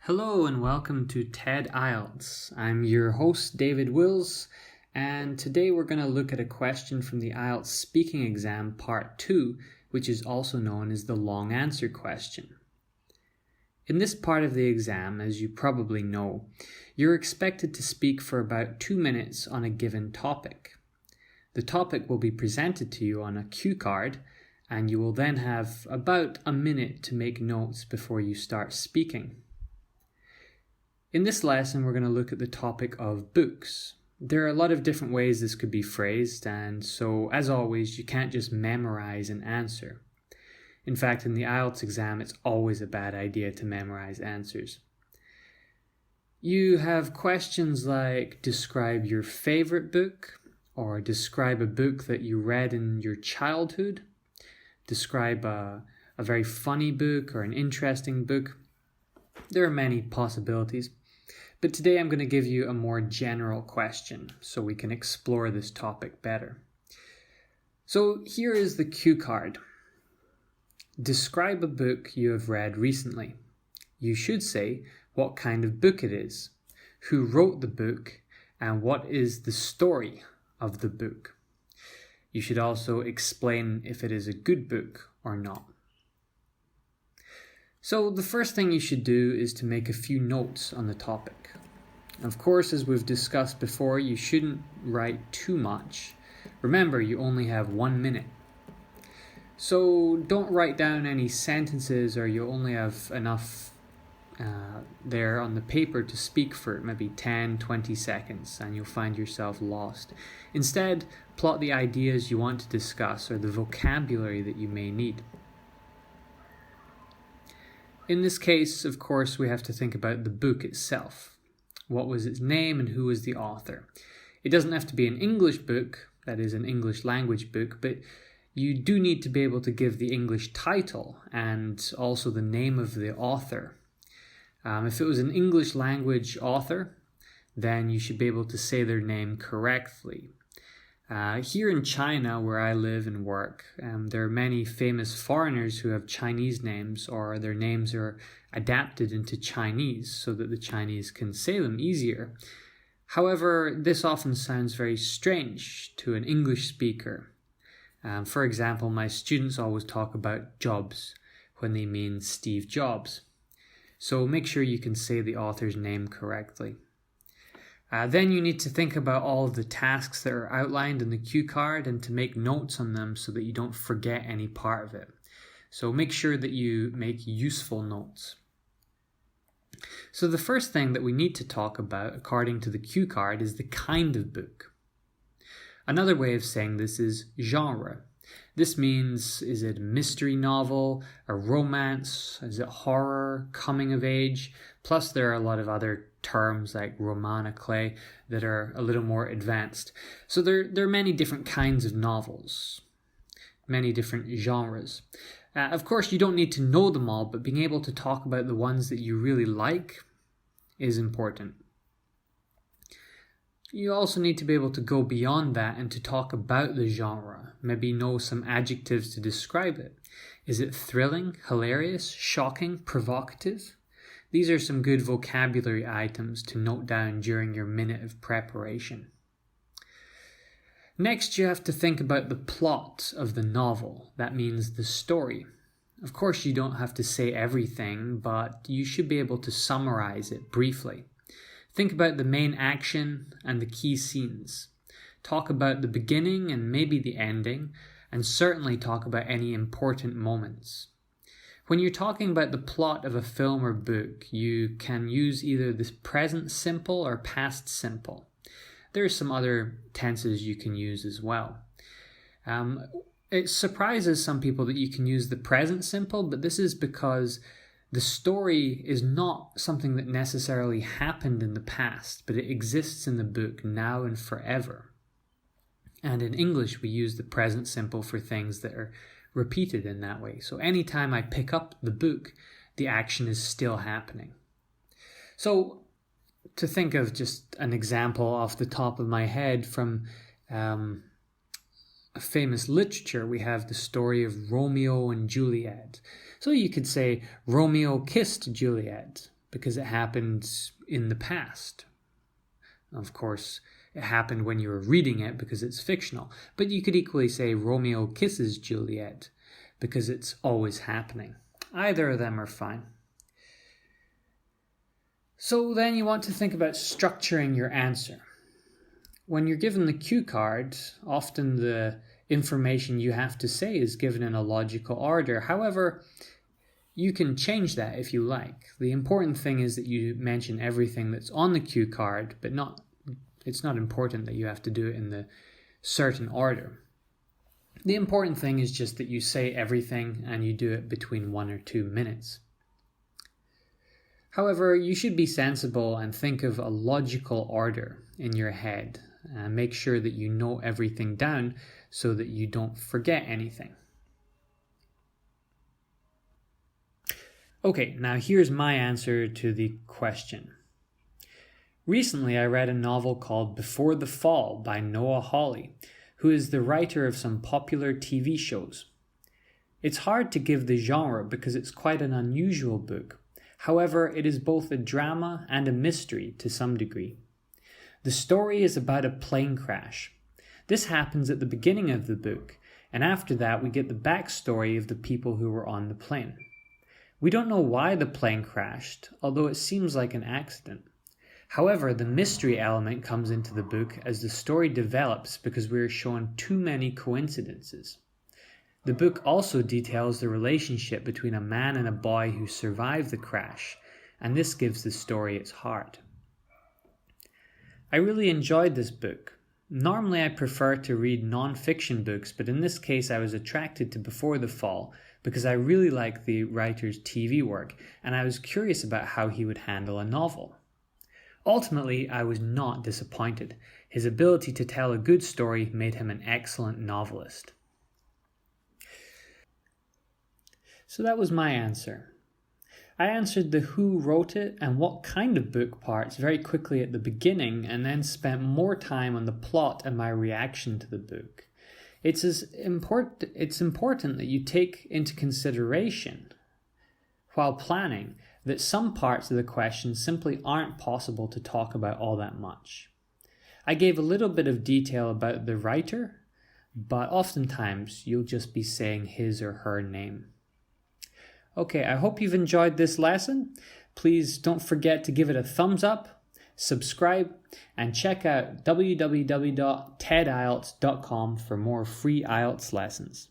Hello and welcome to TED-IELTS. I'm your host, David Wills, and today we're going to look at a question from the IELTS Speaking Exam Part 2, which is also known as the long answer question. In this part of the exam, as you probably know, you're expected to speak for about 2 minutes on a given topic. The topic will be presented to you on a cue card, and you will then have about a minute to make notes before you start speaking. In this lesson, we're going to look at the topic of books. There are a lot of different ways this could be phrased, and so, as always, you can't just memorize an answer. In fact, in the IELTS exam, it's always a bad idea to memorize answers. You have questions like, describe your favorite book, or describe a book that you read in your childhood, describe a very funny book or an interesting book. There are many possibilities, but today I'm going to give you a more general question so we can explore this topic better. So here is the cue card. Describe a book you have read recently. You should say what kind of book it is, who wrote the book, and what is the story of the book. You should also explain if it is a good book or not. So the first thing you should do is to make a few notes on the topic. Of course, as we've discussed before, you shouldn't write too much. Remember, you only have 1 minute. So don't write down any sentences, or you only have enough there on the paper to speak for maybe 10-20 seconds, and you'll find yourself lost. Instead, plot the ideas you want to discuss or the vocabulary that you may need. In this case, of course, we have to think about the book itself. What was its name and who was the author? It doesn't have to be an English book, that is an English language book, but you do need to be able to give the English title and also the name of the author. If it was an English language author, then you should be able to say their name correctly. Here in China, where I live and work, there are many famous foreigners who have Chinese names, or their names are adapted into Chinese so that the Chinese can say them easier. However, this often sounds very strange to an English speaker. For example, my students always talk about Jobs when they mean Steve Jobs. So make sure you can say the author's name correctly. Then you need to think about all of the tasks that are outlined in the cue card and to make notes on them so that you don't forget any part of it. So make sure that you make useful notes. So the first thing that we need to talk about, according to the cue card, is the kind of book. Another way of saying this is genre. This means, is it a mystery novel, a romance, is it horror, coming of age? Plus there are a lot of other terms like roman à clef that are a little more advanced. So there are many different kinds of novels, many different genres. Of course, you don't need to know them all, but being able to talk about the ones that you really like is important. You also need to be able to go beyond that and to talk about the genre, maybe know some adjectives to describe it. Is it thrilling, hilarious, shocking, provocative? These are some good vocabulary items to note down during your minute of preparation. Next, you have to think about the plot of the novel. That means the story. Of course, you don't have to say everything, but you should be able to summarize it briefly. Think about the main action and the key scenes. Talk about the beginning and maybe the ending, and certainly talk about any important moments. When you're talking about the plot of a film or book, you can use either the present simple or past simple. There are some other tenses you can use as well. It surprises some people that you can use the present simple, but this is because the story is not something that necessarily happened in the past, but it exists in the book now and forever. And in English, we use the present simple for things that are repeated in that way. So anytime I pick up the book, the action is still happening. So to think of just an example off the top of my head from a famous literature, we have the story of Romeo and Juliet. So you could say Romeo kissed Juliet, because it happened in the past. Of course, it happened when you were reading it because it's fictional. But you could equally say Romeo kisses Juliet because it's always happening. Either of them are fine. So then you want to think about structuring your answer. When you're given the cue card, often the information you have to say is given in a logical order. However, you can change that if you like. The important thing is that you mention everything that's on the cue card, but it's not important that you have to do it in the certain order. The important thing is just that you say everything and you do it between 1 or 2 minutes. However, you should be sensible and think of a logical order in your head and make sure that you note everything down so that you don't forget anything. Okay, now here's my answer to the question. Recently, I read a novel called Before the Fall by Noah Hawley, who is the writer of some popular TV shows. It's hard to give the genre because it's quite an unusual book. However, it is both a drama and a mystery to some degree. The story is about a plane crash. This happens at the beginning of the book, and after that we get the backstory of the people who were on the plane. We don't know why the plane crashed, although it seems like an accident. However, the mystery element comes into the book as the story develops because we are shown too many coincidences. The book also details the relationship between a man and a boy who survived the crash, and this gives the story its heart. I really enjoyed this book. Normally I prefer to read non-fiction books, but in this case I was attracted to Before the Fall because I really like the writer's TV work, and I was curious about how he would handle a novel. Ultimately, I was not disappointed. His ability to tell a good story made him an excellent novelist. So that was my answer. I answered the who wrote it and what kind of book parts very quickly at the beginning, and then spent more time on the plot and my reaction to the book. It's important that you take into consideration while planning that some parts of the question simply aren't possible to talk about all that much. I gave a little bit of detail about the writer, but oftentimes you'll just be saying his or her name. Okay, I hope you've enjoyed this lesson. Please don't forget to give it a thumbs up, subscribe, and check out www.TED-IELTS.com for more free IELTS lessons.